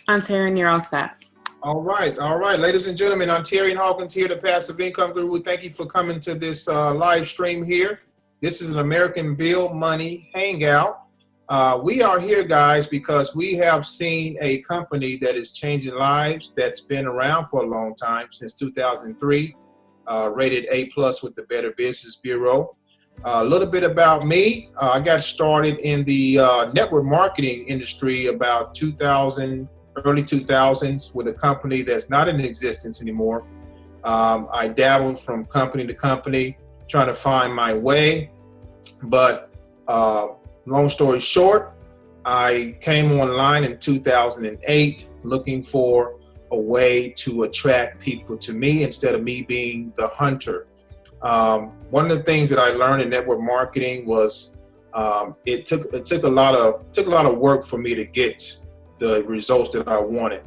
I'm Terry, and you're all set. All right. Ladies and gentlemen, I'm Terry Hawkins here, the Passive Income Guru. Thank you for coming to this live stream here. This is an American Bill Money Hangout. We are here, guys, because we have seen a company that is changing lives that's been around for a long time, since 2003, rated A+ with the Better Business Bureau. A little bit about me. I got started in the network marketing industry about early 2000s with a company that's not in existence anymore. I dabbled from company to company trying to find my way, but long story short, I came online in 2008 looking for a way to attract people to me instead of me being the hunter. One of the things that I learned in network marketing was it took a lot of work for me to get the results that I wanted.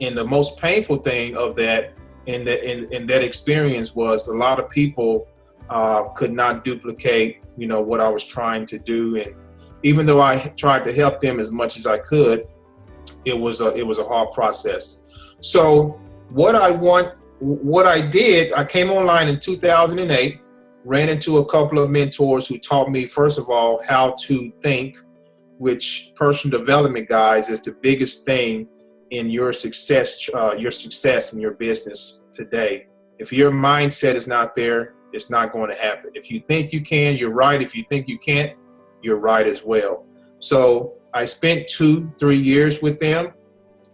And the most painful thing of that in that experience was a lot of people could not duplicate, what I was trying to do. And even though I tried to help them as much as I could, it was a hard process. So what I did, I came online in 2008, ran into a couple of mentors who taught me, first of all, how to think, which personal development, guys, is the biggest thing in your success in your business today. If your mindset is not there, it's not going to happen. If you think you can, you're right. If you think you can't, you're right as well. So I spent 2-3 years with them,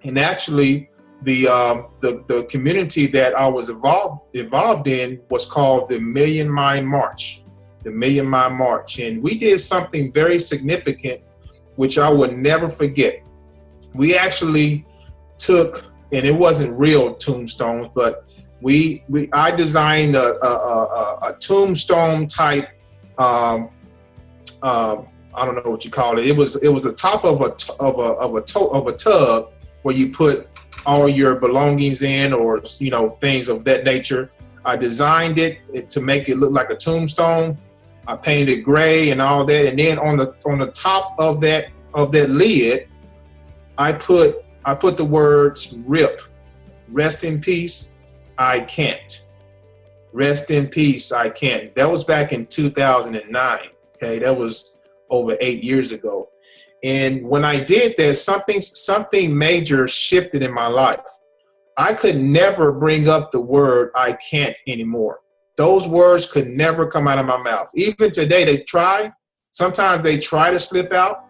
and actually the community that I was involved in was called the Million Mind March. The Million Mind March. And we did something very significant, which I would never forget. We actually took, and it wasn't real tombstones, but I designed a tombstone type. I don't know what you call it. It was the top of a tub where you put all your belongings in, or things of that nature. I designed it to make it look like a tombstone. I painted it gray and all that, and then on the top of that lid, I put the words RIP, rest in peace, I can't. Rest in peace, I can't. That was back in 2009. Okay, that was over 8 years ago. And when I did that, something major shifted in my life. I could never bring up the word I can't anymore. Those words could never come out of my mouth. Even today, they try. Sometimes they try to slip out.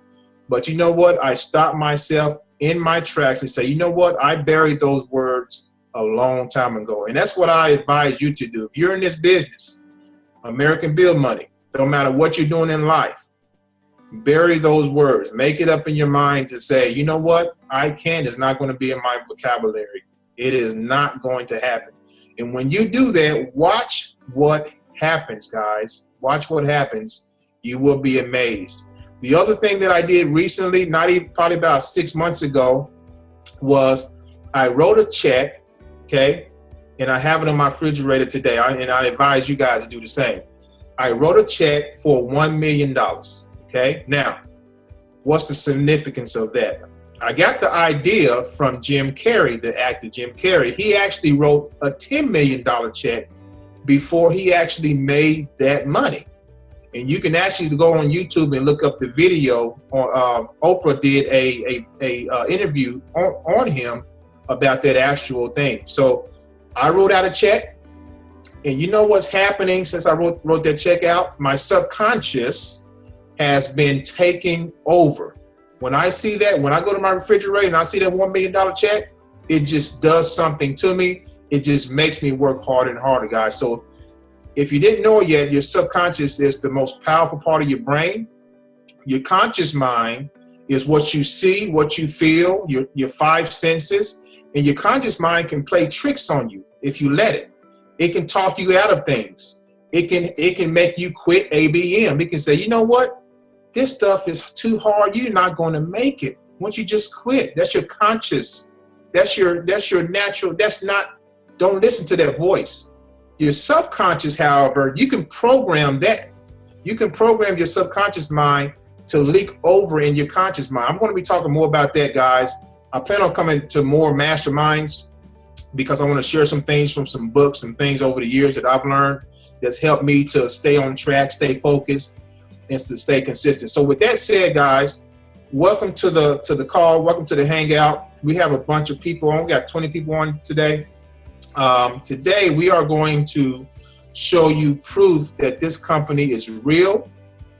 But you know what? I stopped myself in my tracks and say, you know what? I buried those words a long time ago. And that's what I advise you to do. If you're in this business, American Bill Money, don't matter what you're doing in life, bury those words. Make it up in your mind to say, you know what? I can't is not going to be in my vocabulary. It is not going to happen. And when you do that, watch what happens, guys. Watch what happens. You will be amazed. The other thing that I did recently, probably about 6 months ago, was I wrote a check, okay? And I have it on my refrigerator today, and I advise you guys to do the same. I wrote a check for $1 million. Okay, now, what's the significance of that? I got the idea from Jim Carrey, the actor Jim Carrey. He actually wrote a $10 million check before he actually made that money. And you can actually go on YouTube and look up the video. Oprah did a interview on him about that actual thing. So I wrote out a check, and you know what's happening since I wrote that check out? My subconscious has been taking over. When I see that, when I go to my refrigerator and I see that $1 million check, it just does something to me. It just makes me work harder and harder, guys. So if you didn't know it yet, your subconscious is the most powerful part of your brain. Your conscious mind is what you see, what you feel, your five senses. And your conscious mind can play tricks on you if you let it. It can talk you out of things. It can make you quit ABM. It can say, you know what? This stuff is too hard. You're not going to make it. Once you just quit, that's your conscious. That's your natural. Don't listen to that voice. Your subconscious, however, you can program that. You can program your subconscious mind to leak over in your conscious mind. I'm going to be talking more about that, guys, I plan on coming to more masterminds because I want to share some things from some books and things over the years that I've learned that's helped me to stay on track, stay focused, and to stay consistent. So with that said, guys, welcome to the call. Welcome to the hangout. We have a bunch of people on. We got 20 people on today. Today we are going to show you proof that this company is real,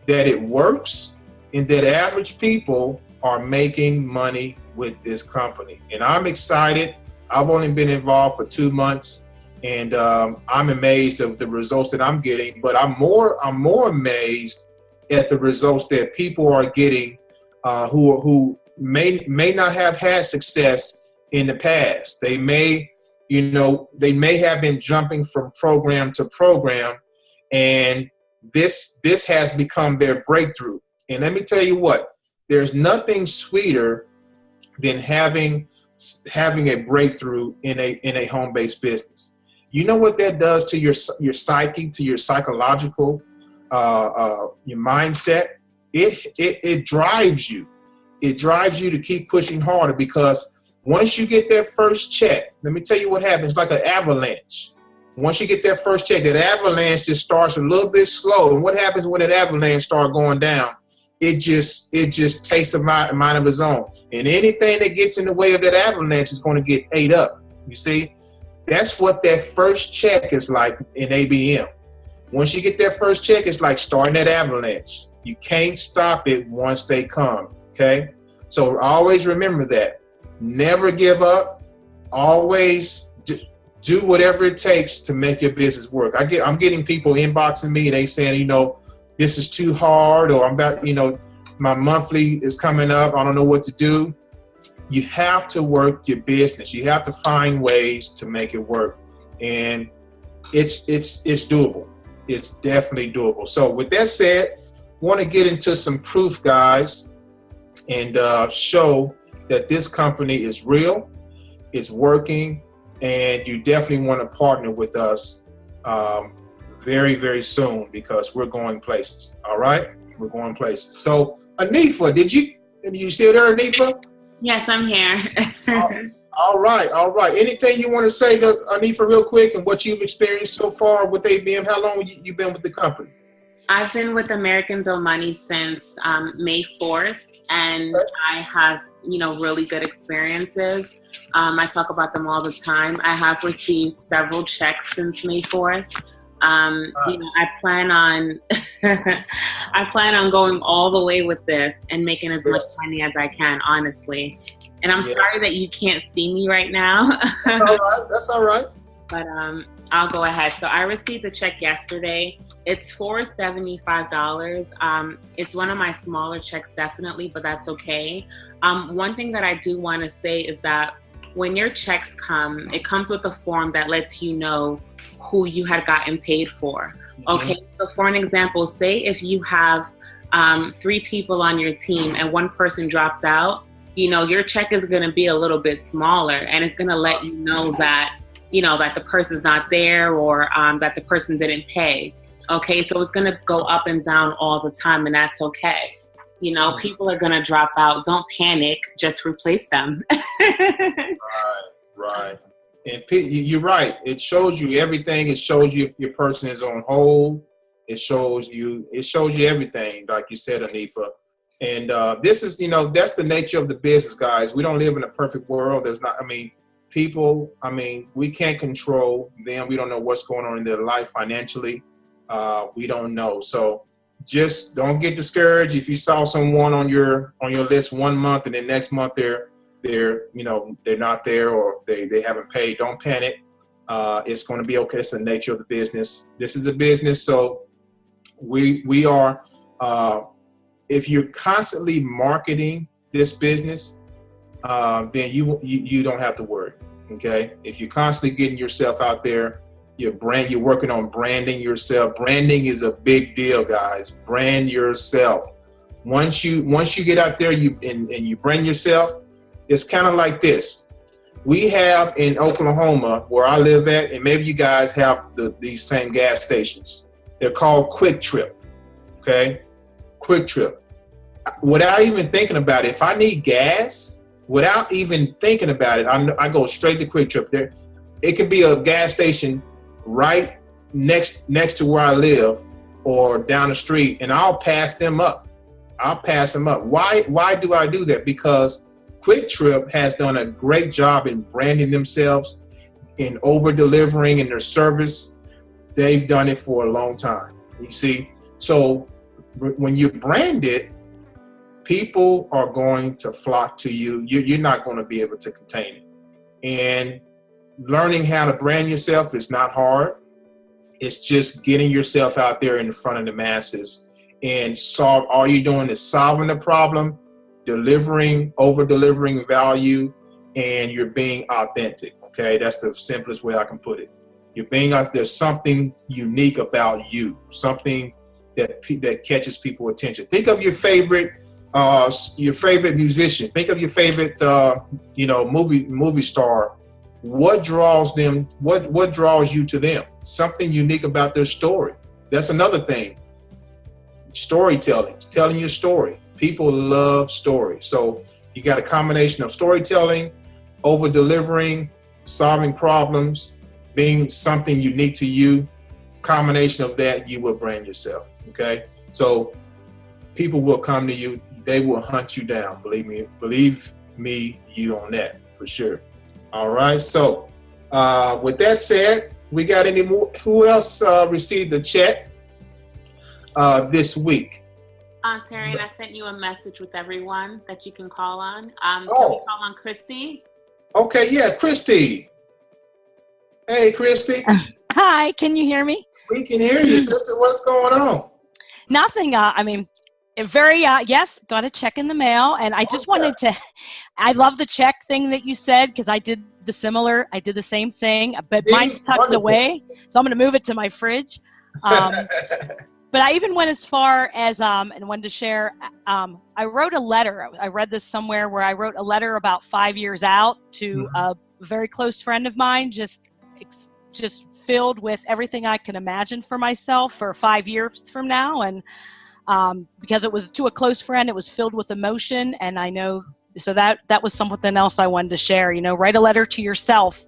that it works, and that average people are making money with this company. And I'm excited. I've only been involved for 2 months, and I'm amazed at the results that I'm getting. But I'm more amazed at the results that people are getting who may not have had success in the past. They may have been jumping from program to program, and this has become their breakthrough. And let me tell you what, there's nothing sweeter than having a breakthrough in a home-based business. You know what that does to your psyche, to your psychological, your mindset? It drives you. It drives you to keep pushing harder, because once you get that first check, let me tell you what happens. It's like an avalanche. Once you get that first check, that avalanche just starts a little bit slow. And what happens when that avalanche starts going down? It just takes a mind of its own. And anything that gets in the way of that avalanche is going to get ate up. You see? That's what that first check is like in ABM. Once you get that first check, it's like starting that avalanche. You can't stop it once they come, okay? So always remember that. Never give up. Always do whatever it takes to make your business work. I'm getting people inboxing me and they saying, this is too hard, or I'm about, my monthly is coming up. I don't know what to do. You have to work your business. You have to find ways to make it work. And it's doable. It's definitely doable. So with that said, I want to get into some proof, guys, and show that this company is real, it's working, and you definitely want to partner with us very, very soon, because we're going places. All right? We're going places. So, Anifa, you still there, Anifa? Yes, I'm here. All right. Anything you want to say to Anifa real quick, and what you've experienced so far with ABM? How long you been with the company? I've been with American Bill Money since May 4th, and I have, really good experiences. I talk about them all the time. I have received several checks since May 4th. Nice. I plan on going all the way with this and making as much money as I can, honestly. And I'm sorry that you can't see me right now. That's all right. But I'll go ahead. So I received the check yesterday. It's for $75. It's one of my smaller checks, definitely, but that's okay. One thing that I do want to say is that when your checks come, it comes with a form that lets you know who you had gotten paid for. Okay, so for an example, say if you have 3 people on your team and one person dropped out, your check is going to be a little bit smaller, and it's going to let you know that, that the person's not there, or that the person didn't pay. Okay, so it's going to go up and down all the time, and that's okay. People are going to drop out. Don't panic. Just replace them. Right. And you're right. It shows you everything. It shows you if your person is on hold. It shows you everything, like you said, Anifa. And this is, that's the nature of the business, guys. We don't live in a perfect world. People, we can't control them. We don't know what's going on in their life financially. We don't know. So just don't get discouraged if you saw someone on your list 1 month and the next month they're not there, or they haven't paid. Don't panic. It's going to be okay. It's the nature of the business. This is a business, so we are. If you're constantly marketing this business, then you don't have to worry. Okay, if you're constantly getting yourself out there, you're working on branding yourself. Branding is a big deal, guys. Brand yourself. Once you get out there, you brand yourself. It's kind of like this. We have in Oklahoma, where I live at, and maybe you guys have these same gas stations. They're called Quick Trip. Okay, Quick Trip. Without even thinking about it, if I need gas, without even thinking about it, I go straight to Quick Trip. There, it could be a gas station right next to where I live or down the street, and I'll pass them up. Why do I do that? Because Quick Trip has done a great job in branding themselves, in over delivering in their service. They've done it for a long time. You see, so when you brand it, people are going to flock to you. You're not going to be able to contain it. And learning how to brand yourself is not hard. It's just getting yourself out there in front of the masses and all you're doing is solving the problem, over delivering value, and you're being authentic. Okay, that's the simplest way I can put it. You're being out. There's something unique about you, something that catches people's attention. Think of your favorite musician. Think of your favorite movie star. What draws them? What draws you to them? Something unique about their story. That's another thing. Storytelling, telling your story. People love stories. So you got a combination of storytelling, over delivering, solving problems, being something unique to you. Combination of that, you will brand yourself. Okay. So people will come to you. They will hunt you down. Believe me, you on that for sure. All right. So with that said, we got any more? Who else received the check this week? Terry, and I sent you a message with everyone that you can call on. Can we call on Christy? Okay, yeah, Christy. Hey, Christy. Hi, can you hear me? We can hear you, sister. What's going on? Nothing. Yes, got a check in the mail, and I just wanted to, I love the check thing that you said, because I did the same thing, but mine's tucked away, so I'm going to move it to my fridge. But I even went as far as, and wanted to share, I wrote a letter. I read this somewhere where I wrote a letter about 5 years out to a very close friend of mine, just filled with everything I can imagine for myself for 5 years from now. And because it was to a close friend, it was filled with emotion. And I know, so that was something else I wanted to share. Write a letter to yourself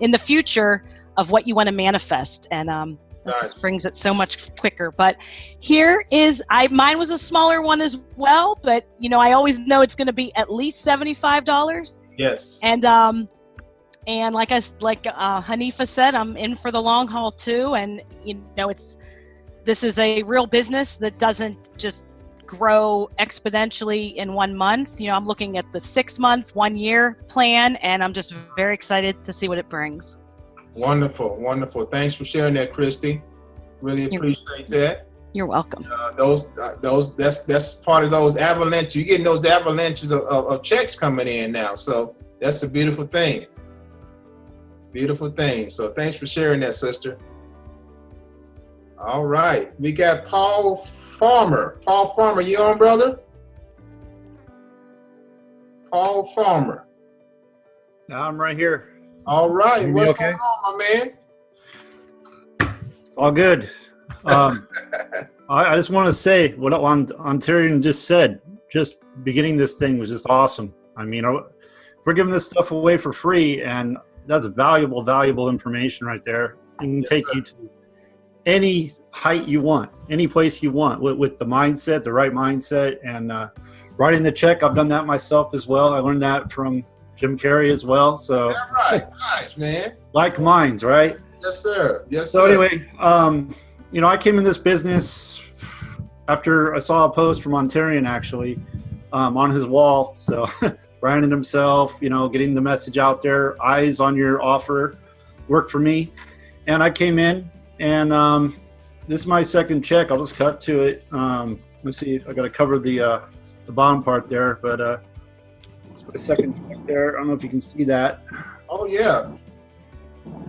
in the future of what you want to manifest. And that just brings it so much quicker. But here is, mine was a smaller one as well, but I always know it's going to be at least $75. Yes. And like Hanifa said, I'm in for the long haul too. And this is a real business that doesn't just grow exponentially in 1 month. I'm looking at the 6 month, 1 year plan, and I'm just very excited to see what it brings. Wonderful, wonderful. Thanks for sharing that, Christy. Really appreciate that. You're welcome. That's part of those avalanches. You're getting those avalanches of checks coming in now. So that's a beautiful thing. Beautiful thing. So thanks for sharing that, sister. All right. We got Paul Farmer. Paul Farmer, you on, brother? Paul Farmer. I'm right here. All right. What's going on, my man? It's all good. I just want to say what Ontarian just said. Just beginning this thing was just awesome. I mean, we're giving this stuff away for free, and that's valuable information right there. It can take you to any height you want, any place you want with the mindset, the right mindset, and writing the check. I've done that myself as well. I learned that from Jim Carrey as well. So right. Nice, man. Like minds, right? Yes, sir. Yes, so sir. Anyway, I came in this business after I saw a post from Ontarian actually on his wall. So branding himself, getting the message out there, eyes on your offer, worked for me. And I came in, and this is my second check. I'll just cut to it. Let's see if I got to cover the bottom part there, but it's my second check there. I don't know if you can see that. Oh yeah.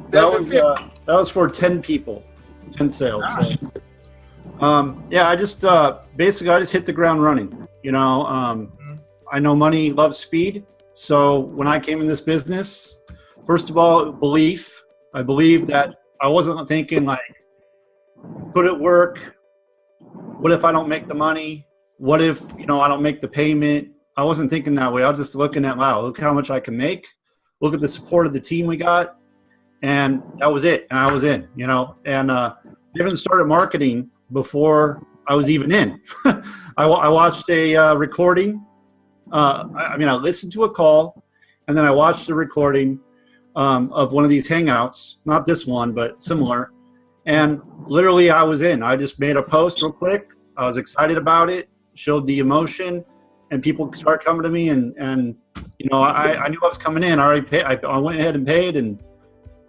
That was for 10 people, 10 sales. Nice. So, I just basically I just hit the ground running. I know money loves speed. So when I came in this business, first of all, belief. I believe that I wasn't thinking like, could it work? What if I don't make the money? What if, I don't make the payment? I wasn't thinking that way. I was just looking at, wow, look how much I can make. Look at the support of the team we got. And that was it. And I was in, you know, and I even started marketing before I was even in. I watched a recording. I listened to a call, and then I watched the recording of one of these Hangouts, not this one, but similar. And literally I was in. I just made a post real quick. I was excited about it, showed the emotion, and people started coming to me. And you know, I knew I was coming in. I already paid. I went ahead and paid, and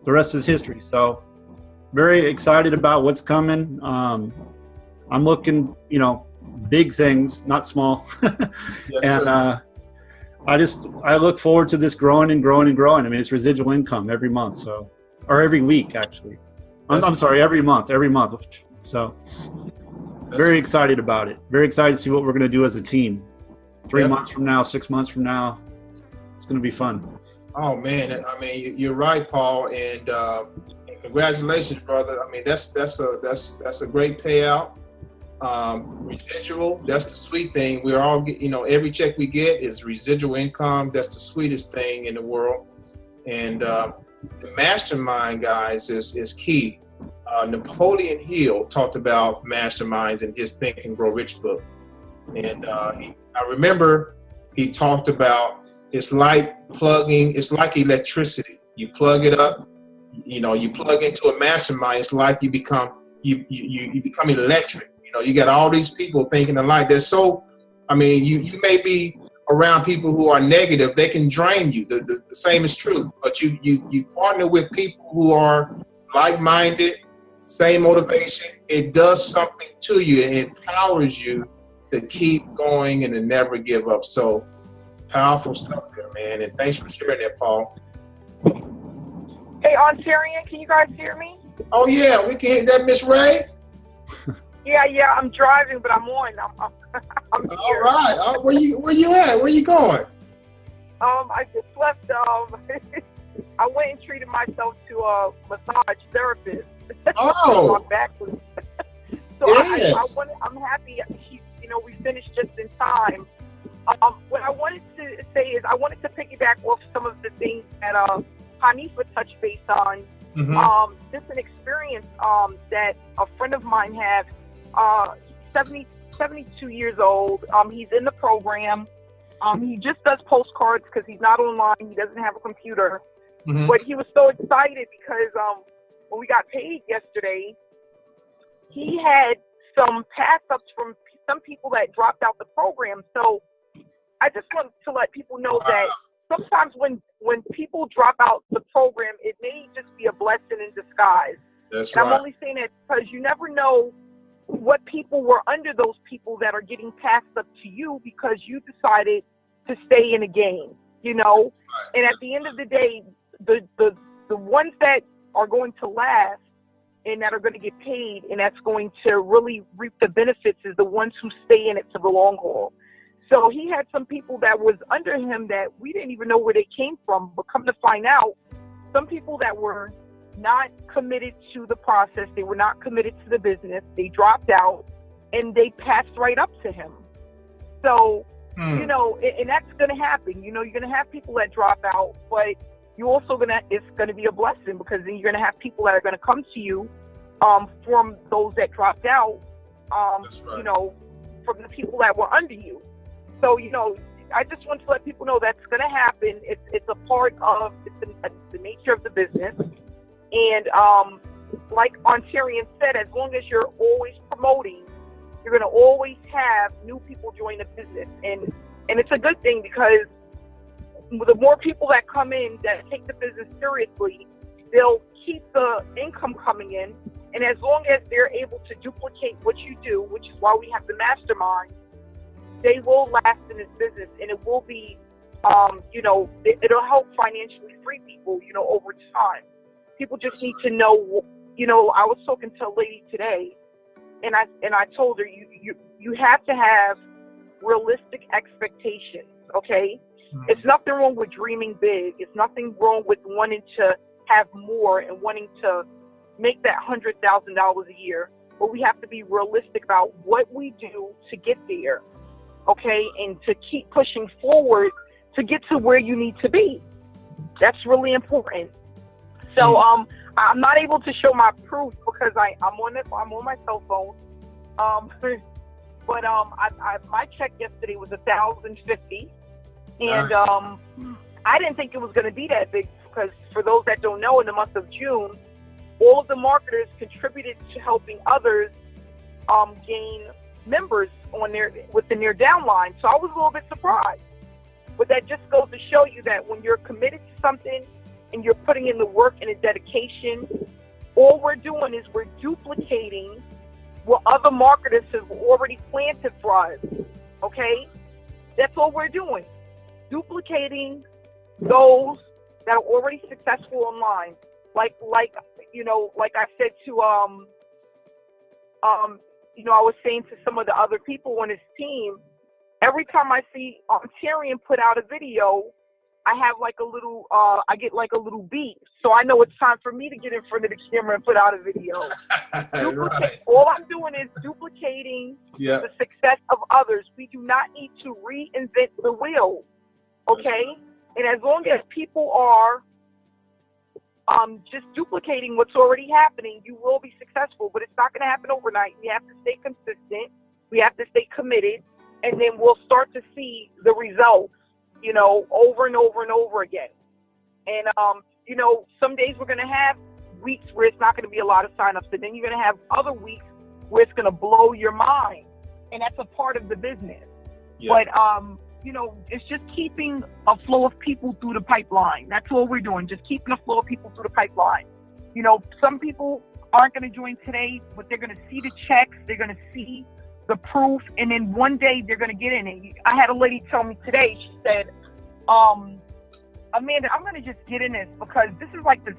the rest is history. So very excited about what's coming. I'm looking, you know, big things, not small. Yes, and I look forward to this growing and growing and growing. I mean, it's residual income every month, so, or every week actually. I'm sorry, every month. So very excited about it. Very excited to see what we're going to do as a team. 3 months from now, 6 months from now, it's going to be fun. Oh man, I mean, you're right, Paul, and congratulations, brother. I mean, that's a great payout. Residual, that's the sweet thing. We're all, you know, every check we get is residual income. That's the sweetest thing in the world. And the mastermind, guys, is key. Napoleon Hill talked about masterminds in his Think and Grow Rich book. And I remember he talked about it's like electricity. You plug it up, you know, you plug into a mastermind, it's like you become electric. You know, you got all these people thinking alike. You may be around people who are negative, they can drain you. The same is true. But you partner with people who are like-minded, same motivation, it does something to you. It empowers you to keep going and to never give up. So powerful stuff there, man. And thanks for sharing that, Paul. Hey, Ontarian, can you guys hear me? Oh yeah, we can hear that, Miss Ray. Yeah, I'm driving, but I'm on. I'm here. All right. Where you at? Where you going? I just left. I went and treated myself to a massage therapist. Oh. My back was. So yes. I'm happy. We finished just in time. What I wanted to say is I wanted to piggyback off some of the things that Hanifa touched base on. Mm-hmm. Just an experience that a friend of mine had. 72 years old. He's in the program. He just does postcards because he's not online. He doesn't have a computer. Mm-hmm. But he was so excited because when we got paid yesterday, he had some pass-ups from some people that dropped out the program. So I just want to let people know that sometimes when people drop out the program, it may just be a blessing in disguise. That's and right. I'm only saying that because you never know what people were under those people that are getting passed up to you because you decided to stay in a game, you know? Right. And at the end of the day, the ones that are going to last and that are going to get paid and that's going to really reap the benefits is the ones who stay in it for the long haul. So he had some people that was under him that we didn't even know where they came from, but come to find out, some people that were not committed to the process, they were not committed to the business, they dropped out, and they passed right up to him. So, you know, and that's going to happen. You know, you're going to have people that drop out, but you also it's going to be a blessing because then you're going to have people that are going to come to you from those that dropped out, right. you know, from the people that were under you. So, you know, I just want to let people know that's going to happen. It's a part of the nature of the business. And like Ontarian said, as long as you're always promoting, you're going to always have new people join the business. And it's a good thing because the more people that come in that take the business seriously, they'll keep the income coming in. And as long as they're able to duplicate what you do, which is why we have the mastermind, they will last in this business. And it will be, you know, it'll help financially free people, you know, over time. People just need to know, you know, I was talking to a lady today and I told her you have to have realistic expectations, okay? Mm-hmm. It's nothing wrong with dreaming big. It's nothing wrong with wanting to have more and wanting to make that $100,000 a year. But we have to be realistic about what we do to get there, okay, and to keep pushing forward to get to where you need to be. That's really important. So I'm not able to show my proof because I'm on my cell phone. But my check yesterday was $1,050, and I didn't think it was going to be that big because, for those that don't know, in the month of June, all of the marketers contributed to helping others gain members within their downline. So I was a little bit surprised. But that just goes to show you that when you're committed to something and you're putting in the work and the dedication, all we're doing is we're duplicating what other marketers have already planted for us. Okay? That's all we're doing. Duplicating those that are already successful online. Like I said to I was saying to some of the other people on his team, every time I see Tyrion put out a video, I have like a little, I get like a little beep. So I know it's time for me to get in front of the camera and put out a video. Right. All I'm doing is duplicating the success of others. We do not need to reinvent the wheel, okay? And as long as people are just duplicating what's already happening, you will be successful. But it's not going to happen overnight. We have to stay consistent. We have to stay committed. And then we'll start to see the results, over and over and over again. And, some days we're going to have weeks where it's not going to be a lot of signups. And then you're going to have other weeks where it's going to blow your mind. And that's a part of the business. Yeah. But, it's just keeping a flow of people through the pipeline. That's all we're doing, just keeping a flow of people through the pipeline. Some people aren't going to join today, but they're going to see the checks. They're going to see the proof, and then one day they're going to get in it. I had a lady tell me today, she said, Amanda, I'm going to just get in this because this is like the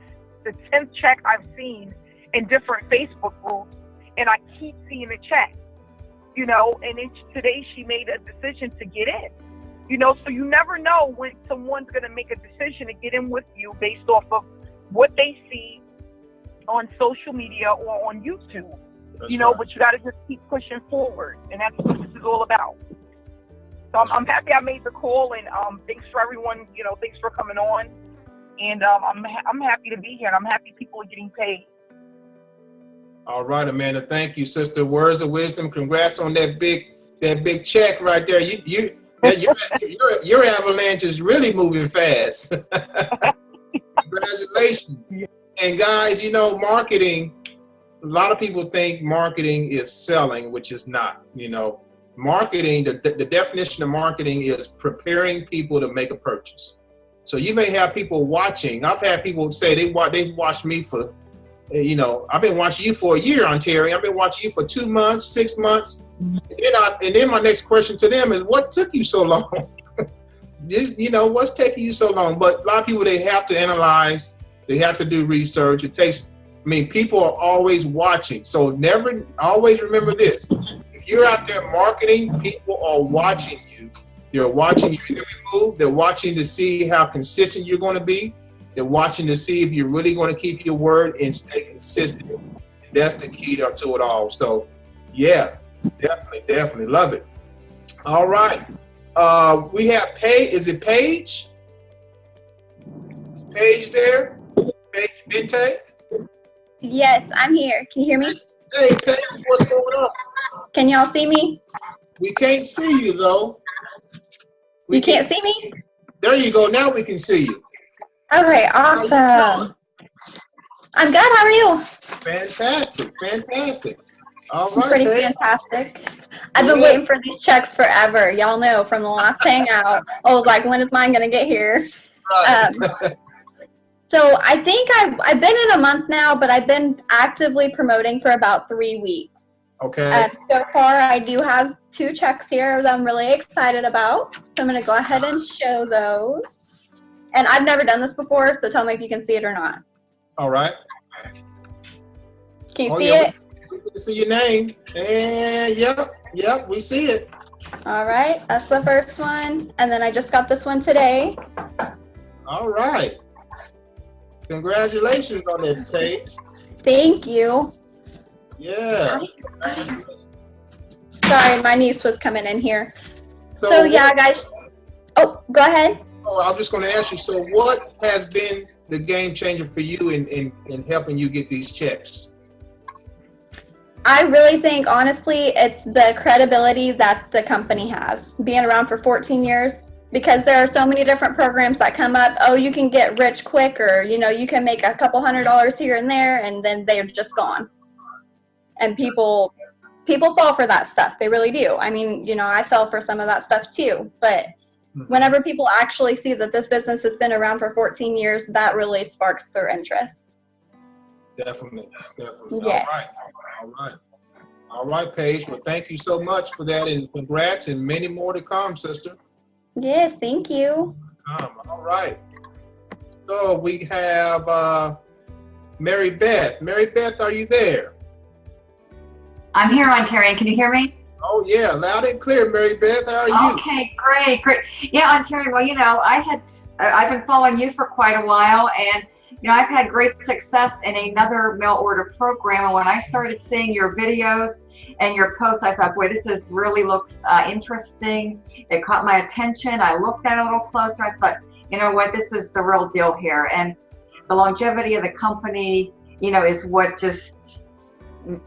10th check I've seen in different Facebook groups, and I keep seeing the check, and then today she made a decision to get in, so you never know when someone's going to make a decision to get in with you based off of what they see on social media or on YouTube. That's right. But you got to just keep pushing forward, and that's what this is all about. So I'm happy I made the call, and thanks for everyone, thanks for coming on, and I'm happy to be here, and I'm happy people are getting paid. All right, Amanda, thank you, sister. Words of wisdom. Congrats on that big check right there. Your avalanche is really moving fast. Congratulations. Yeah. And guys, marketing. A lot of people think marketing is selling, which is not. Marketing, the definition of marketing is preparing people to make a purchase. So you may have people watching. I've had people say they've watched me for, I've been watching you for a year, Ontario. I've been watching you for 2 months, 6 months. And then my next question to them is, what took you so long? Just, what's taking you so long? But a lot of people, they have to analyze. They have to do research. People are always watching. So always remember this. If you're out there marketing, people are watching you. They're watching your every move. They're watching to see how consistent you're going to be. They're watching to see if you're really going to keep your word and stay consistent. That's the key to it all. So, yeah, definitely love it. All right. We have Paige. Is it Paige? Is Paige there? Paige Bente? Yes, I'm here. Can you hear me? Hey, Paige, what's going on? Can y'all see me? We can't see you, though. You can't see me? There you go. Now we can see you. Okay, awesome. I'm good. How are you? Fantastic. All right, pretty fantastic. I've been waiting for these checks forever. Y'all know from the last hangout. I was like, when is mine going to get here? Right. So I think I've been in a month now, but I've been actively promoting for about 3 weeks. Okay. So far, I do have 2 checks here that I'm really excited about. So I'm going to go ahead and show those. And I've never done this before, so tell me if you can see it or not. All right. Can you see it? We can see your name. And yep, we see it. All right, that's the first one. And then I just got this one today. All right. Congratulations on that, Paige. Thank you. Yeah. Sorry, my niece was coming in here. So yeah, guys. Oh, go ahead. Oh, I'm just going to ask you. So, what has been the game changer for you in helping you get these checks? I really think, honestly, it's the credibility that the company has, being around for 14 years. Because there are so many different programs that come up. Oh, you can get rich quick, or you can make a couple $100 here and there, and then they're just gone. And people fall for that stuff. They really do. I mean, I fell for some of that stuff too. But whenever people actually see that this business has been around for 14 years, that really sparks their interest. Definitely. Yes. All right, Paige. Well, thank you so much for that, and congrats, and many more to come, sister. Yes, thank you. All right. So we have Mary Beth. Mary Beth, are you there? I'm here, Ontarian. Can you hear me? Oh, yeah. Loud and clear, Mary Beth. How are you? Okay, great. Yeah, Ontarian. Well, I've been following you for quite a while, and I've had great success in another mail order program. And when I started seeing your videos and your posts, I thought, boy, this really looks interesting. It caught my attention. I looked at it a little closer. I thought, you know what, this is the real deal here. And the longevity of the company, is what just,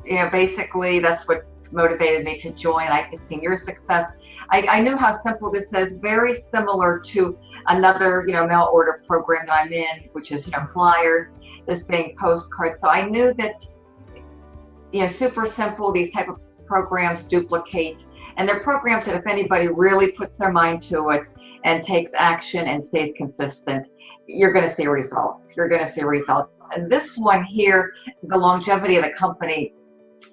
basically that's what motivated me to join. I could see your success. I knew how simple this is, very similar to another, mail order program that I'm in, which is, flyers, this being postcards. So I knew that, super simple, these type of programs duplicate, and they're programs that if anybody really puts their mind to it and takes action and stays consistent, you're going to see results. And this one here, the longevity of the company,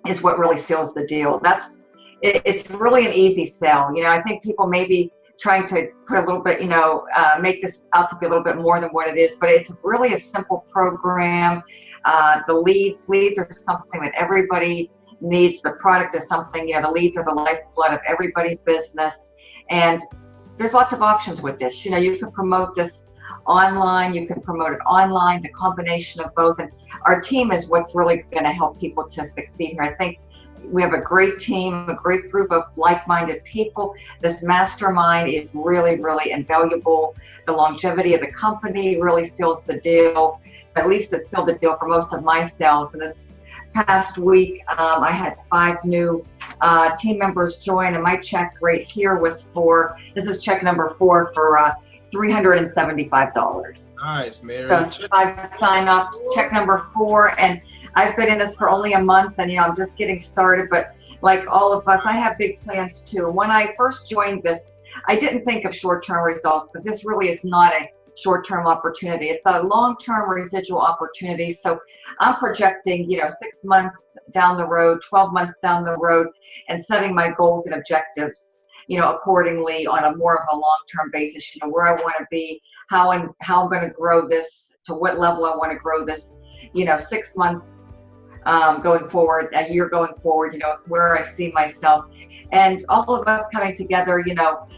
is what really seals the deal. It's really an easy sell. I think people may be trying to put a little bit, make this out to be a little bit more than what it is, but it's really a simple program. The leads are something that everybody needs. The product is something, the leads are the lifeblood of everybody's business. And there's lots of options with this. You can promote this online, you can promote it online, the combination of both. And our team is what's really going to help people to succeed here. I think we have a great team, a great group of like-minded people. This mastermind is really, really invaluable. The longevity of the company really seals the deal. At least it sealed the deal for most of my sales. And this past week, I had 5 new team members join, and my check right here was this is check number 4 for $375. Nice, Mary. So 5 sign-ups, check number 4, and I've been in this for only a month, and I'm just getting started, but like all of us, I have big plans too. When I first joined this, I didn't think of short-term results, but this really is not a short-term opportunity. It's a long-term residual opportunity. So I'm projecting, 6 months down the road, 12 months down the road, and setting my goals and objectives, accordingly on a more of a long-term basis, where I want to be, how I'm going to grow this, to what level I want to grow this, 6 months going forward, a year going forward, where I see myself. And all of us coming together,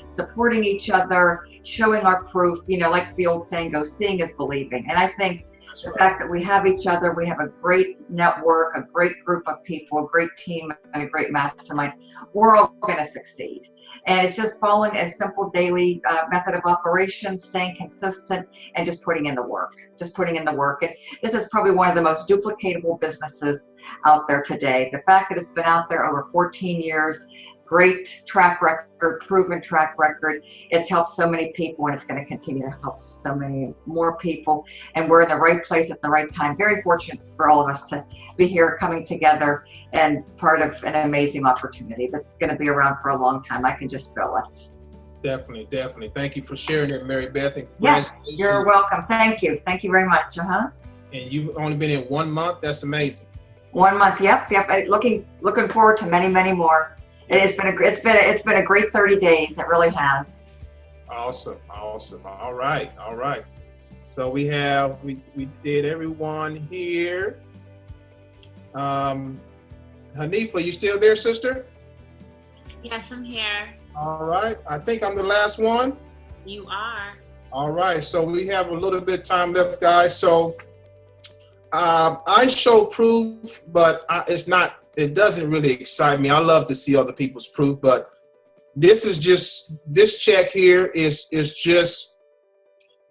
supporting each other, showing our proof, like the old saying goes, seeing is believing. And I think the fact that we have each other, we have a great network, a great group of people, a great team, and a great mastermind, we're all going to succeed. And it's just following a simple daily method of operation, staying consistent, and just putting in the work. And this is probably one of the most duplicatable businesses out there today. The fact that it's been out there over 14 years, great track record, proven track record. It's helped so many people, and it's going to continue to help so many more people. And we're in the right place at the right time. Very fortunate for all of us to be here, coming together, and part of an amazing opportunity that's going to be around for a long time. I can just feel it. Definitely. Thank you for sharing it, Mary Beth. And yeah, you're welcome. Thank you very much. And you've only been in 1 month. That's amazing. 1 month. Yep. Looking forward to many more. It's been a great 30 days. It really has. Awesome. All right. So we did everyone here. Hanifa, you still there, sister? Yes, I'm here. All right. I think I'm the last one. You are. All right. So we have a little bit of time left, guys. So I show proof, but it doesn't really excite me. I love to see other people's proof, but this check here is just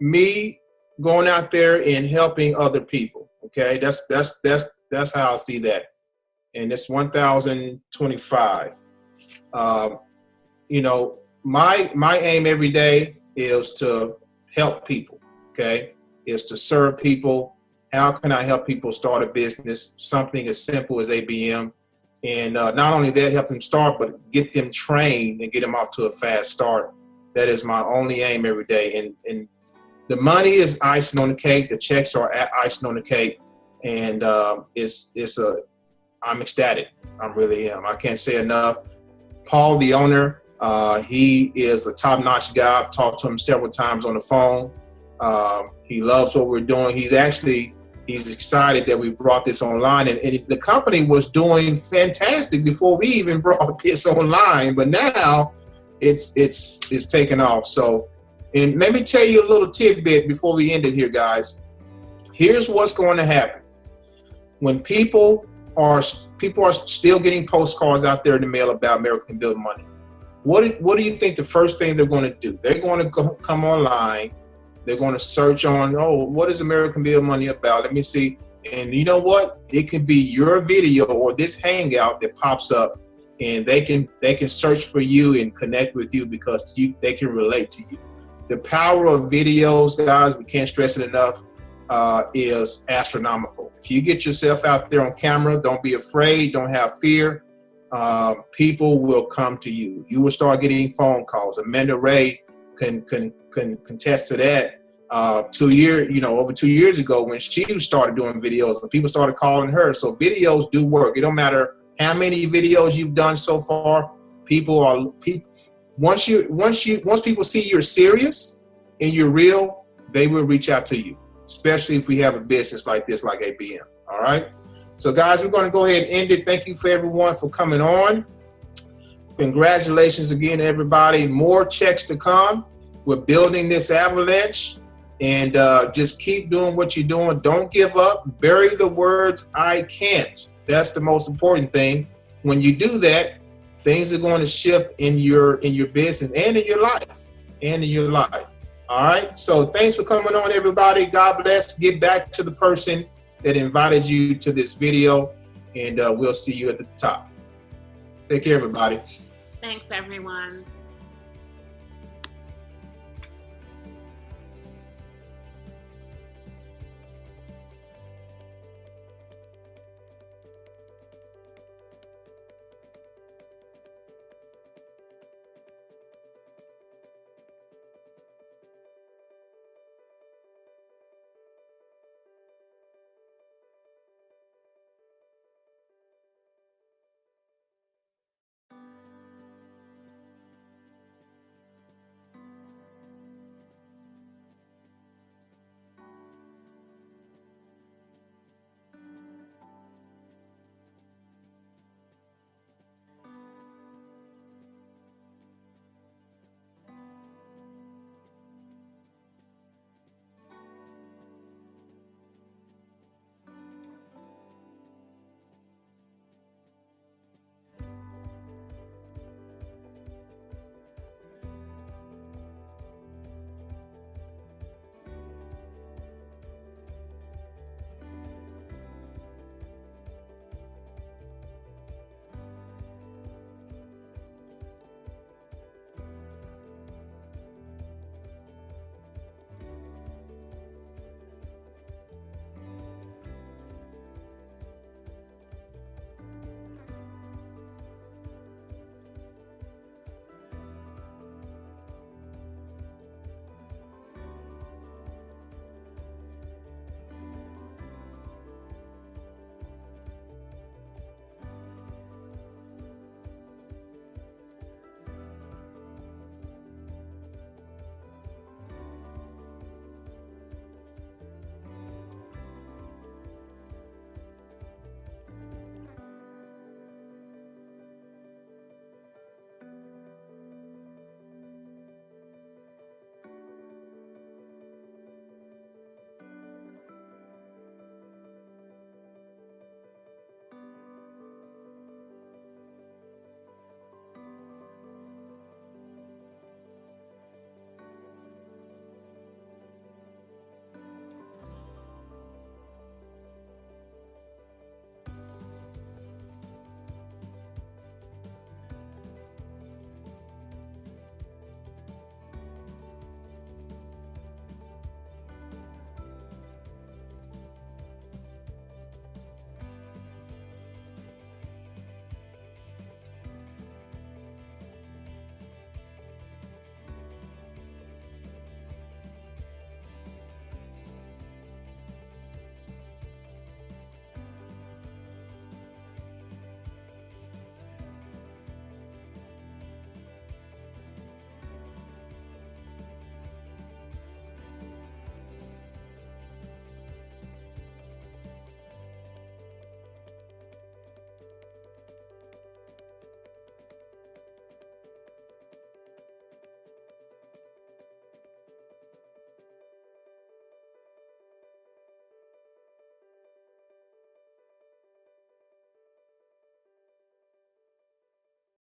me going out there and helping other people. Okay, that's how I see that. And it's 1,025. You know, my aim every day is to help people. Okay, is to serve people. How can I help people start a business? Something as simple as ABM. And not only that, help them start, but get them trained and get them off to a fast start. That is my only aim every day. And the money is icing on the cake. The checks are icing on the cake. And I'm ecstatic. I really am. I can't say enough. Paul, the owner, he is a top-notch guy. I've talked to him several times on the phone. He loves what we're doing. He's excited that we brought this online, and the company was doing fantastic before we even brought this online, but now it's taken off. So, and let me tell you a little tidbit before we end it here, guys. Here's what's going to happen. When people are still getting postcards out there in the mail about American Build Money, what do you think the first thing they're going to do? They're going to come online. They're going to search on, oh, what is American Build Money about? Let me see. And you know what? It could be your video or this hangout that pops up, and they can search for you and connect with you because they can relate to you. The power of videos, guys, we can't stress it enough, is astronomical. If you get yourself out there on camera, don't be afraid, don't have fear. People will come to you. You will start getting phone calls. Amanda Ray can contest to that. Over 2 years ago when she started doing videos, and people started calling her. So videos do work. It don't matter how many videos you've done so far. Once people see you're serious and you're real, they will reach out to you, especially if we have a business like this, like ABM. All right. So guys, we're going to go ahead and end it. Thank you for everyone for coming on. Congratulations again, everybody. More checks to come. We're building this avalanche, and just keep doing what you're doing. Don't give up. Bury the words, I can't. That's the most important thing. When you do that, things are going to shift in your business and in your life. All right. So thanks for coming on, everybody. God bless. Get back to the person that invited you to this video, and we'll see you at the top. Take care, everybody. Thanks, everyone.